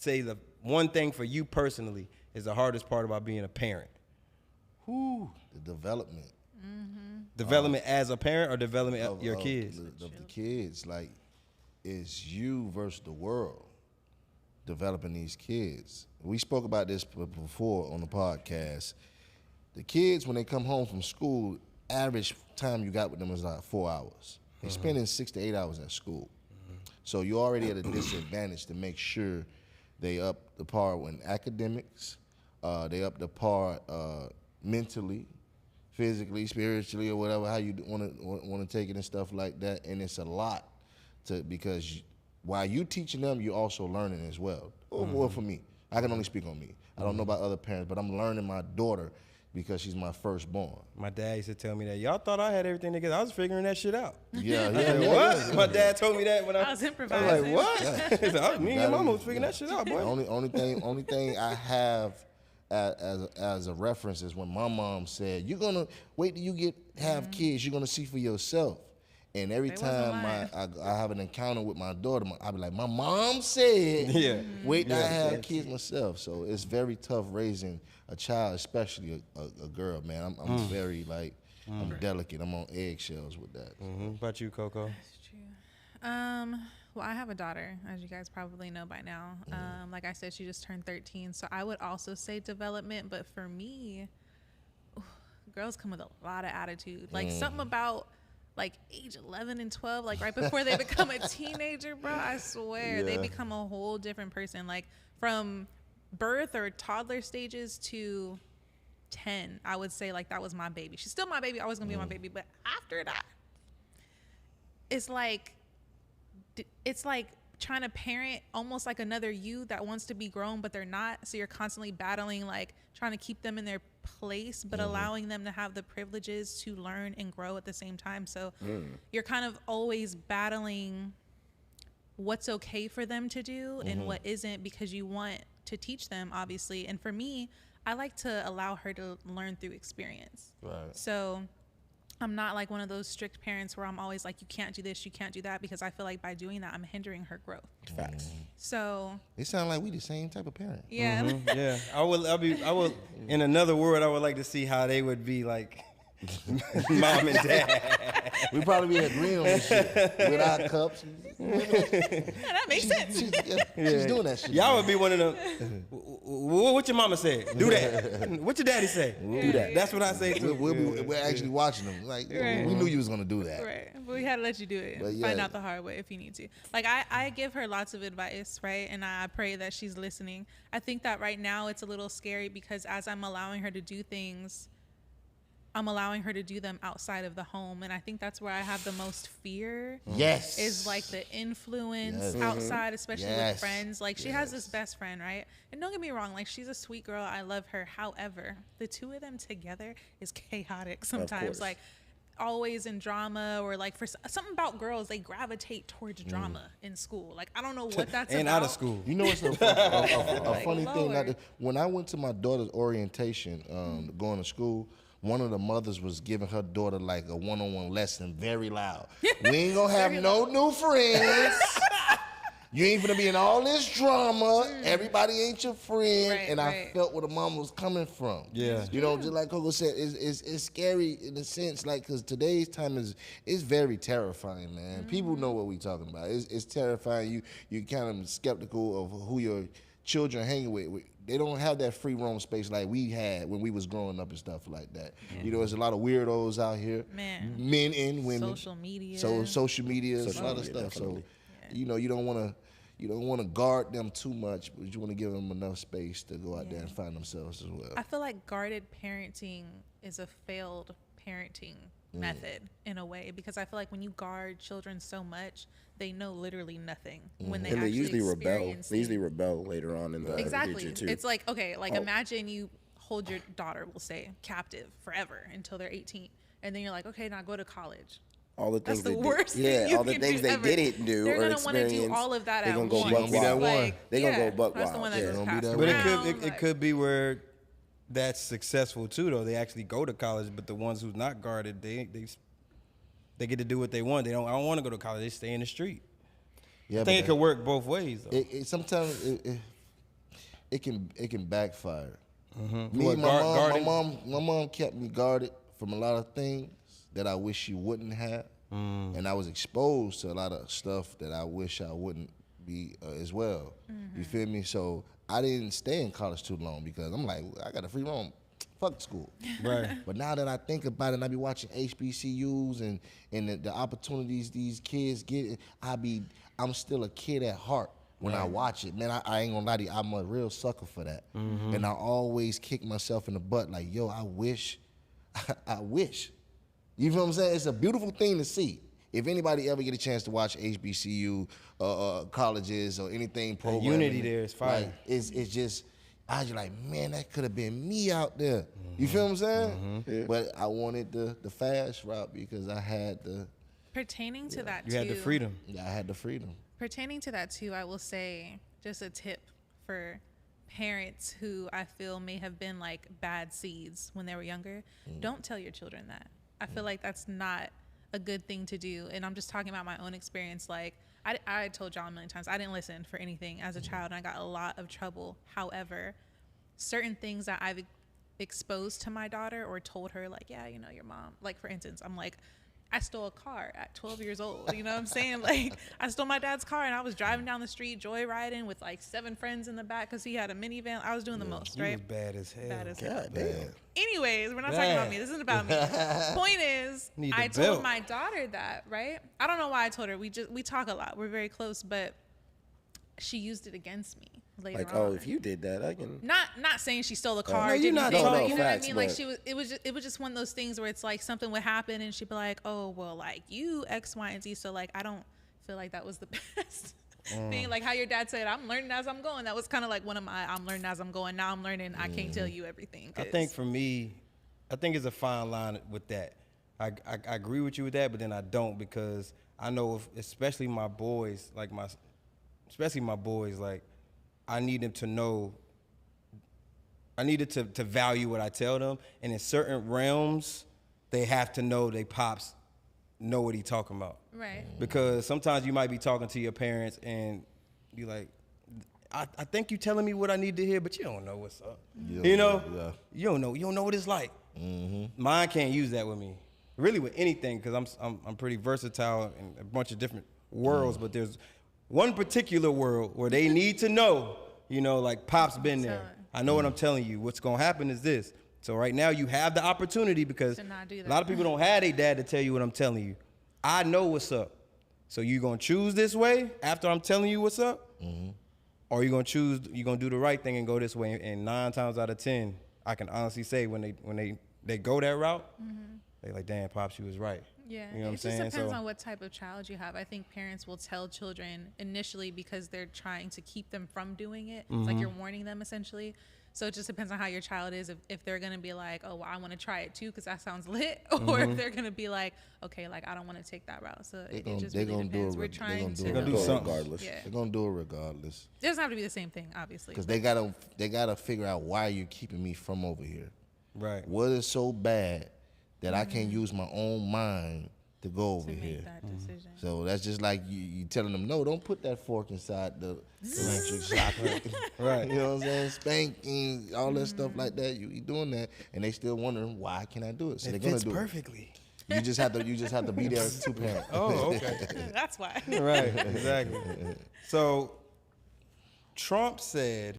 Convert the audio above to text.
say the one thing for you personally is the hardest part about being a parent? The development. Development as a parent or development of your kids? Of the kids. Like, it's you versus the world developing these kids. We spoke about this before on the podcast. The kids, when they come home from school, average time you got with them is like 4 hours. They're spending 6 to 8 hours at school. So you're already at a disadvantage to make sure they up the par in academics, they up the par mentally, physically, spiritually, or whatever, how you want to take it and stuff like that. And it's a lot because while you teaching them, you're also learning as well. Well, for me, I can only speak on me. I don't know about other parents, but I'm learning my daughter because she's my firstborn. My dad used to tell me that. Y'all thought I had everything together. I was figuring that shit out. Yeah, What? My dad told me that when I was I improvising. was like, what? He said, me and your mama was figuring that shit out, boy. Only thing I have as a reference is when my mom said, "You're gonna wait till you have kids. You're gonna see for yourself." And every time I have an encounter with my daughter, I be like, "My mom said, wait till I have kids myself." So it's very tough raising a child, especially a girl. Man, I'm very I'm delicate. I'm on eggshells with that. What about you, Coco? That's true. Well, I have a daughter, as you guys probably know by now. Like I said, she just turned 13. So I would also say development. But for me, girls come with a lot of attitude. Like something about like age 11 and 12, like right before they become a teenager, bro, I swear they become a whole different person. Like from birth or toddler stages to 10, I would say like that was my baby. She's still my baby, always gonna be my baby. But after that, it's like trying to parent almost like another you that wants to be grown, but they're not. So you're constantly battling, like trying to keep them in their place, but allowing them to have the privileges to learn and grow at the same time. So you're kind of always battling what's okay for them to do and what isn't, because you want to teach them, obviously. And for me, I like to allow her to learn through experience. Right. So I'm not like one of those strict parents where I'm always like, you can't do this, you can't do that, because I feel like by doing that, I'm hindering her growth. Facts. So it sounds like we the same type of parent. yeah. Yeah, I would. In another word, I would like to see how they would be like mom and dad. We probably be agreeing on this shit with our cups. Yeah, that makes sense. She's doing that shit. Y'all would be one of them. What your mama said? Do that. What your daddy say? Do that. That's what I say too. We're actually watching them. Like we knew you was gonna do that. Right. But we had to let you do it. But Find out the hard way if you need to. Like I give her lots of advice, right? And I pray that she's listening. I think that right now it's a little scary because as I'm allowing her to do things, I'm allowing her to do them outside of the home. And I think that's where I have the most fear. Yes. Is like the influence outside, especially with friends. Like she has this best friend, right? And don't get me wrong, like she's a sweet girl. I love her. However, the two of them together is chaotic sometimes. Like always in drama, or like for something about girls, they gravitate towards drama in school. Like I don't know what that's and about. out of school. You know what's a funny thing? When I went to my daughter's orientation, going to school, one of the mothers was giving her daughter like a one-on-one lesson very loud. We ain't gonna have no new friends. You ain't gonna be in all this drama. Everybody ain't your friend. Right, and I felt where the mom was coming from. Yeah. You know, just like Coco said, it's scary in a sense, like, because today's time is very terrifying, man. People know what we talking about. It's terrifying. You kind of skeptical of who your children hanging with. They don't have that free roam space like we had when we was growing up and stuff like that. You know, there's a lot of weirdos out here, men and women. Social media. Social media, a lot of stuff. Definitely. So, you know, you don't want to guard them too much, but you want to give them enough space to go out there and find themselves as well. I feel like guarded parenting is a failed parenting method in a way, because I feel like when you guard children so much, they know literally nothing when they actually usually rebel. experience They usually rebel later on in the exactly. future too. It's like, okay, like imagine you hold your daughter, we'll say, captive forever until they're 18, and then you're like, okay, now go to college. All the things That's the they worst did. thing Yeah, you all the can things do they ever. didn't do They're or gonna want to do experience. all of that They're at gonna go once. buck wild. Like, They're gonna go buck that's the wild. one that Yeah, just gonna be passed that But around. it could be where that's successful too, though. They actually go to college, but the ones who's not guarded, they get to do what they want. I don't want to go to college. They stay in the street. Yeah, I think it could work both ways, though. Sometimes it can backfire. You Me, were guarded? my mom kept me guarded from a lot of things that I wish she wouldn't have, and I was exposed to a lot of stuff that I wish I wouldn't be as well. You feel me? So I didn't stay in college too long because I'm like, I got a free roam. Fuck school. Right. But now that I think about it, and I be watching HBCUs and the opportunities these kids get, I'm still a kid at heart when I watch it. Man, I ain't gonna lie to you, I'm a real sucker for that. And I always kick myself in the butt like, yo, I wish. You feel what I'm saying? It's a beautiful thing to see. If anybody ever get a chance to watch HBCU colleges or anything programming, unity there is fire. Like, it's just, I was like, man, that could have been me out there. You feel what I'm saying? Yeah. But I wanted the fast route because I had Pertaining to that too. You had the freedom. I had the freedom. Pertaining to that too, I will say just a tip for parents who I feel may have been like bad seeds when they were younger. Don't tell your children that. I feel like that's not a good thing to do. And I'm just talking about my own experience. Like I told y'all a million times, I didn't listen for anything as a child and I got a lot of trouble. However, certain things that I've exposed to my daughter or told her, like, yeah, you know, your mom, like for instance, I'm like, I stole a car at 12 years old. You know what I'm saying? Like, I stole my dad's car and I was driving down the street joyriding with like 7 friends in the back because he had a minivan. I was doing the most, You right? was bad as hell. Bad as hell. God damn. Anyways, we're not talking about me. This isn't about me. Point is, Need I the told belt. my daughter that, right? I don't know why I told her. We talk a lot. We're very close, but she used it against me later Like, on. oh, if you did that, I can. Not saying she stole the car. no, you're didn't not think- talking- you know facts, what I mean? Like but- it was just one of those things where it's like something would happen and she'd be like, oh well, like you X, Y, and Z. So like I don't feel like that was the best thing. Like how your dad said, I'm learning as I'm going. That was kind of like one of my I'm learning as I'm going. Now I'm learning. I can't tell you everything. I 'cause- think for me, I think it's a fine line with that. I agree with you with that, but then I don't because I know especially my boys, like I need them to know. I needed to value what I tell them, and in certain realms, they have to know they pops know what he talking about. right. Because sometimes you might be talking to your parents and you like, I think you telling me what I need to hear, but you don't know what's up. You know, you don't know what it's like. Mine can't use that with me, really with anything, because I'm pretty versatile in a bunch of different worlds. But there's one particular world where they need to know. You know, like Pop's been there. I know what I'm telling you. What's gonna happen is this. So right now you have the opportunity because To not do a that. lot of people don't have their dad to tell you what I'm telling you. I know what's up. So you gonna choose this way after I'm telling you what's up, or you gonna do the right thing and go this way. And 9 times out of 10, I can honestly say when they go that route, they like, damn, Pops, you was right. Yeah, You know what I'm it saying? just depends So- on what type of child you have. I think parents will tell children initially because they're trying to keep them from doing it. It's like you're warning them essentially. So it just depends on how your child is. If they're gonna be like, oh, well, I want to try it too because that sounds lit, or if they're gonna be like, okay, like I don't want to take that route. So it just they really gonna do depends. it. We're They trying gonna do to. it. They're gonna do Go something. regardless. Yeah, They're gonna do it regardless. it doesn't have to be the same thing, obviously. Because they gotta figure out why you're keeping me from over here. Right. What is so bad that I can't use my own mind to go over to here? make that decision. So that's just like you telling them, no, don't put that fork inside the electric socket. Right. You know what I'm saying? Spanking, all that stuff like that. You doing that, and they still wondering why can I do it? So It they're gonna fits do perfectly. it. You just have to be there as 2 parents. Oh, okay. That's why. Right, exactly. So Trump said